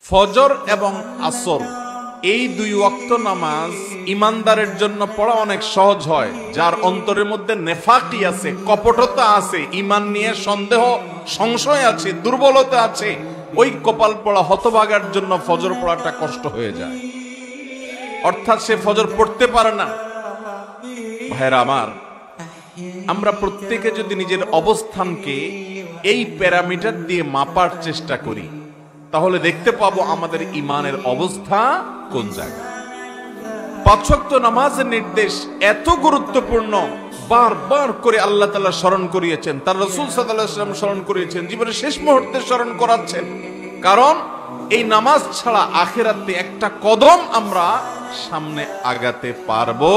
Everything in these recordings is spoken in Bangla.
ফজর এবং আসর এই দুই ওয়াক্ত নামাজ ইমানদারের জন্য পড়া অনেক সহজ হয়। যার অন্তরের মধ্যে নেফাকি আছে, কপটতা আছে, ইমান নিয়ে সন্দেহ সংশয় আছে, দুর্বলতা আছে, ওই কপাল পড়া হতভাগার জন্য ফজর পড়াটা কষ্ট হয়ে যায়, অর্থাৎ সে ফজর পড়তে পারে না। ভাইরা আমার, আমরা প্রত্যেকে যদি নিজের অবস্থানকে এই প্যারামিটার দিয়ে মাপার চেষ্টা করি, তাহলে দেখতে পাবো আমাদের ইমানের অবস্থা কোন জায়গায়। পাঁচ ওয়াক্ত নামাজের নির্দেশ এত গুরুত্বপূর্ণ, বারবার করে আল্লাহ তাআলা স্মরণ করিয়েছেন, তার রাসূল সাল্লাল্লাহু আলাইহি ওয়াসাল্লাম স্মরণ করিয়েছেন, জীবনের শেষ মুহূর্তে স্মরণ করাচ্ছেন। কারণ এই নামাজ ছাড়া আখিরাতে একটা কদম আমরা সামনে আগাতে পারবো।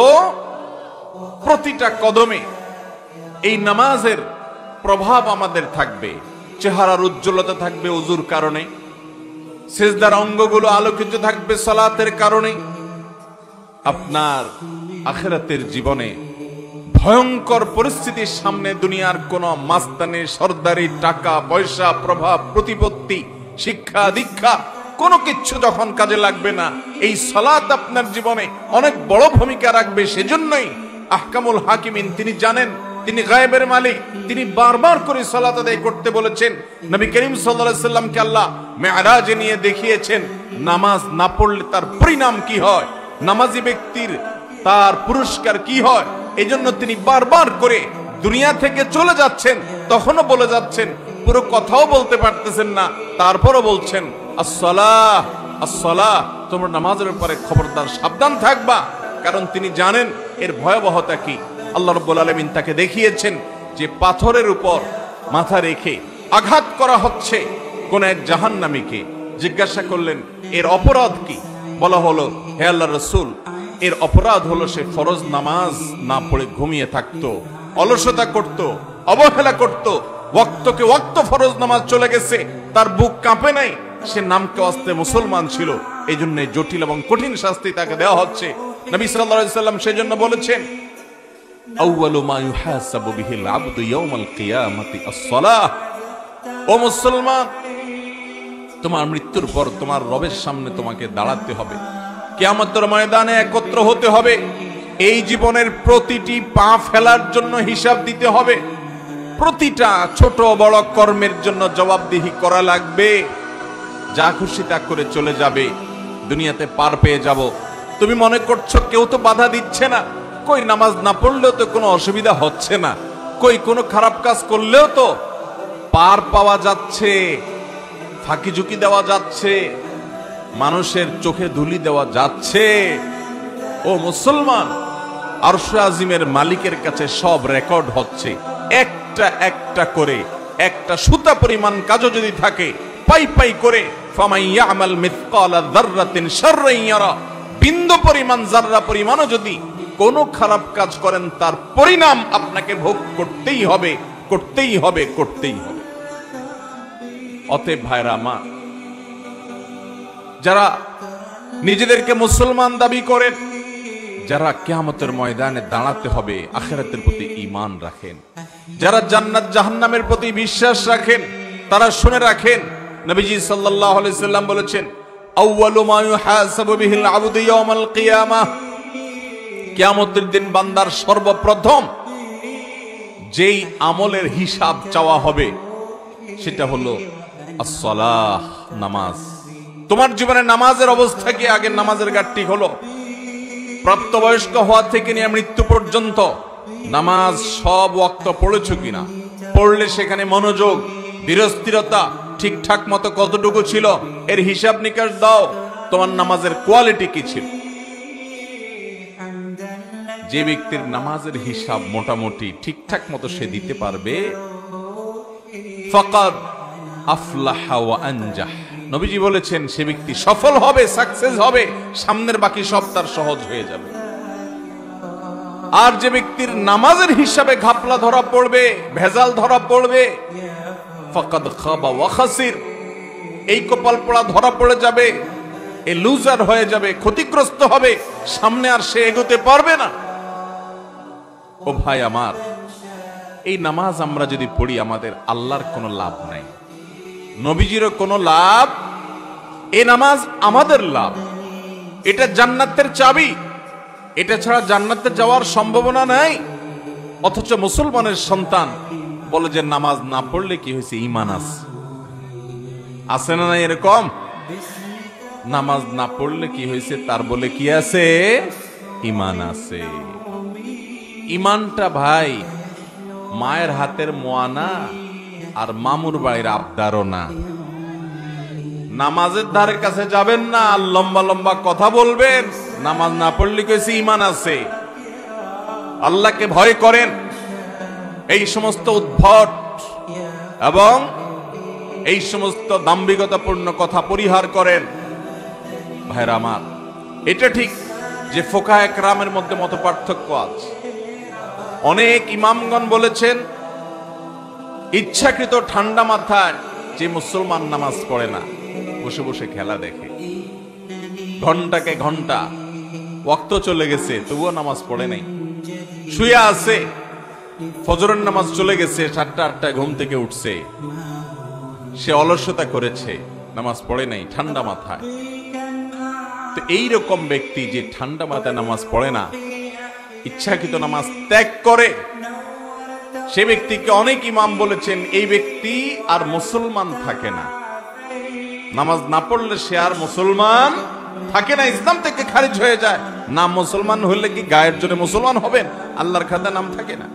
প্রতিটা কদমে এই নামাজের প্রভাব আমাদের থাকবে। চেহারার উজ্জ্বলতা থাকবে ওযুর কারণে, সিজদার অঙ্গগুলো আলোকিত থাকবে সালাতের কারণে। আপনার আখিরাতের জীবনে ভয়ঙ্কর পরিস্থিতির সামনে দুনিয়ার কোন মাস্তানি, সরদারি, টাকা পয়সা, প্রভাব প্রতিপত্তি, শিক্ষা দীক্ষা কোনো কিছু যখন কাজে লাগবে না, এই সালাত আপনার জীবনে অনেক বড় ভূমিকা রাখবে। সেজন্যই আহকামুল হাকিমিন, তিনি জানেন, তিনি গায়েবের মালিক, তিনি বারবার করে সালাত আদায় করতে বলেছেন। নবী করিম সাল্লাল্লাহু আলাইহি সাল্লামকে আল্লাহ মেরাজে নিয়ে দেখিয়েছেন নামাজ না পড়লে তার পরিণাম কি হয়, নামাজি ব্যক্তির তার পুরস্কার কি হয়। এজন্য তিনি বারবার করে দুনিয়া থেকে চলে যাচ্ছেন, তখনও বলে যাচ্ছেন, পুরো কথাও বলতে পারতেছেন না, তারপরও বলছেন আসসালাহ আসসালাহ, তোমরা নামাজের ব্যাপারে খবরদার সাবধান থাকবা। কারণ তিনি জানেন এর ভয়াবহতা কি। আল্লাহ রাব্বুল আলামিন তাকে দেখিয়েছেন যে পাথরের উপর মাথা রেখে আঘাত করা হচ্ছে কোন এক জাহান্নামীকে। জিজ্ঞাসা করলেন এর অপরাধ কি? বলা হলো, হে আল্লাহর রাসূল, এর অপরাধ হলো সে ফরজ নামাজ না পড়ে ঘুমিয়ে থাকতো, অলসতা করত, অবহেলা করত, ওয়াক্তকে ওয়াক্ত ফরজ নামাজ চলে গেছে, তার বুক কাঁপে নাই, সে নামকে ওয়াস্তে মুসলমান ছিল। এই জন্য জটিল এবং কঠিন শাস্তি তাকে দেওয়া হচ্ছে। নবী সাল্লাল্লাহু আলাইহি সাল্লাম সেজন্য বলেছেন, আউয়ালু মা ইউহাসাবু বিহিল আবদু ইয়াউমাল কিয়ামাতি আস-সালাহ। ও মুসলমান, তোমার মৃত্যুর পর তোমার রবের সামনে তোমাকে দাঁড়াতে হবে, কিয়ামতের ময়দানে একত্র হতে হবে। এই জীবনের প্রতিটি পা ফেলার জন্য হিসাব দিতে হবে, প্রতিটা ছোট বড় কর্মের জন্য জবাবদিহি করা লাগবে। যা খুশি তা করে চলে যাবে, দুনিয়াতে পার পেয়ে যাব। তুমি মনে করছো কেউ তো বাধা দিচ্ছে না, কই নামাজ না পড়লেও তো কোনো অসুবিধা হচ্ছে না, কই কোনো খারাপ কাজ করলেও তো পার পাওয়া যাচ্ছে, ফাঁকি ঝুঁকি দেওয়া যাচ্ছে, মানুষের চোখে ধুলি দেওয়া যাচ্ছে। ও মুসলমান, আরশ আজিমের মালিকের কাছে সব রেকর্ড হচ্ছে, একটা একটা করে। একটা সুতা পরিমাণ কাজও যদি থাকে, পাই পাই করে, ফামান ইয়ামাল মিসকালা যাররাতিন শাররান ইয়ারা, বিন্দু পরিমাণ, যাররা পরিমাণও যদি কোনো খারাপ কাজ করেন, তার পরিণাম আপনাকে ভোগ করতেই হবে, করতেই হবে, করতেই হবে। অতএব ভাইরা আমার, যারা নিজেদেরকে মুসলমান দাবি করেন, যারা কিয়ামতের ময়দানে দাঁড়াতে হবে, আখিরাতের প্রতি ঈমান রাখেন, যারা জান্নাত জাহান্নামের প্রতি বিশ্বাস রাখেন, তারা শুনে রাখেন, নবীজি সাল্লাল্লাহু আলাইহি সাল্লাম বলেছেন, আউয়ালু মা ইউহাসাবু বিহিল আবদু ইয়াউমাল কিয়ামাহ, কিয়ামতের দিন বান্দার সর্বপ্রথম যেই আমলের হিসাব চাওয়া হবে সেটা হলো as-সালাহ, নামাজ। তোমার জীবনে নামাজের অবস্থা কি? আগে নামাজের ঘাটতি হলো। প্রাপ্তবয়স্ক হওয়া থেকে নিয়ে মৃত্যু পর্যন্ত নামাজ সব ওয়াক্ত পড়েছো কিনা? পড়লে সেখানে মনোযোগ, ধীরস্থিরতা ঠিকঠাক মতো কতটুকু ছিল, এর হিসাব নিকাশ দাও। তোমার নামাজের কোয়ালিটি কি ছিল? যে ব্যক্তির নামাজের হিসাব মোটামুটি ঠিকঠাক মতো সে দিতে পারবে, ফাকাদ আফলাহা ওয়া আনজাহ, নবীজি বলেছেন সে ব্যক্তি সফল হবে, সাকসেস হবে, সামনের বাকি সব তার সহজ হয়ে যাবে। আর যে ব্যক্তির নামাজের হিসাবে ঘাপলা ধরা পড়বে, ভেজাল ধরা পড়বে, ফাকাদ খাবা ওয়া খাসির, এই কপাল পোড়া ধরা পড়ে যাবে, এ লুজার হয়ে যাবে, ক্ষতিগ্রস্ত হবে, সামনে আর সে এগোতে পারবে না। ও ভাই আমার, এই নামাজ আমরা যদি পড়ি, আমাদের আল্লাহর কোনো লাভ নাই, নবীজিরও কোনো লাভ এই নামাজ আমাদের লাভ, এটা জান্নাতের চাবি, এটা ছাড়া জান্নাতে যাওয়ার সম্ভাবনা নাই। অথচ মুসলমানের সন্তান বলে যে নামাজ না পড়লে কি হয়েছে, ঈমান আছে না নাই? এরকম নামাজ না পড়লে কি হয়েছে, তার বলে কি আছে, ঈমান আছে। ঈমানটা ভাই মায়ের হাতের মোয়ানা আর মামুর বাড়ির আবদারও না। নামাজের ধারে কাছে যাবেন না আর লম্বা লম্বা কথা বলবেন, নামাজ না পড়লে কইছে ঈমান আছে। আল্লাহকে ভয় করেন, এই সমস্ত উদ্ভট এবং এই সমস্ত দাম্ভিকতাপূর্ণ কথা পরিহার করেন। ভাইরা আমার, এটা ঠিক যে ফোকায়ে কেরামের মধ্যে মত পার্থক্য আছে। অনেক ইমামগণ বলেছেন ইচ্ছাকৃত ঠান্ডা মাথায় যে মুসলমান নামাজ পড়ে না, বসে বসে খেলা দেখে, ঘন্টাকে ঘন্টা ওয়াক্ত চলে গেছে তবুও নামাজ পড়ে নাই, শুয়ে আছে, ফজরের নামাজ চলে গেছে, 7টা 8টায় ঘুম থেকে উঠছে, সে অলসতা করেছে, নামাজ পড়ে নাই ঠান্ডা মাথায়। তো এইরকম ব্যক্তি যে ঠান্ডা মাথায় নামাজ পড়ে না, ইচ্ছাকৃত নামাজ ত্যাগ করে, সে ব্যক্তিকে অনেক ইমাম বলেছেন এই ব্যক্তি আর মুসলমান থাকে না। নামাজ না পড়লে সে আর মুসলমান থাকে না, ইসলাম থেকে খারিজ হয়ে যায়। নাম মুসলমান হলে কি গায়ের জন্য মুসলমান হবেন? আল্লাহর খাতায় নাম থাকে না।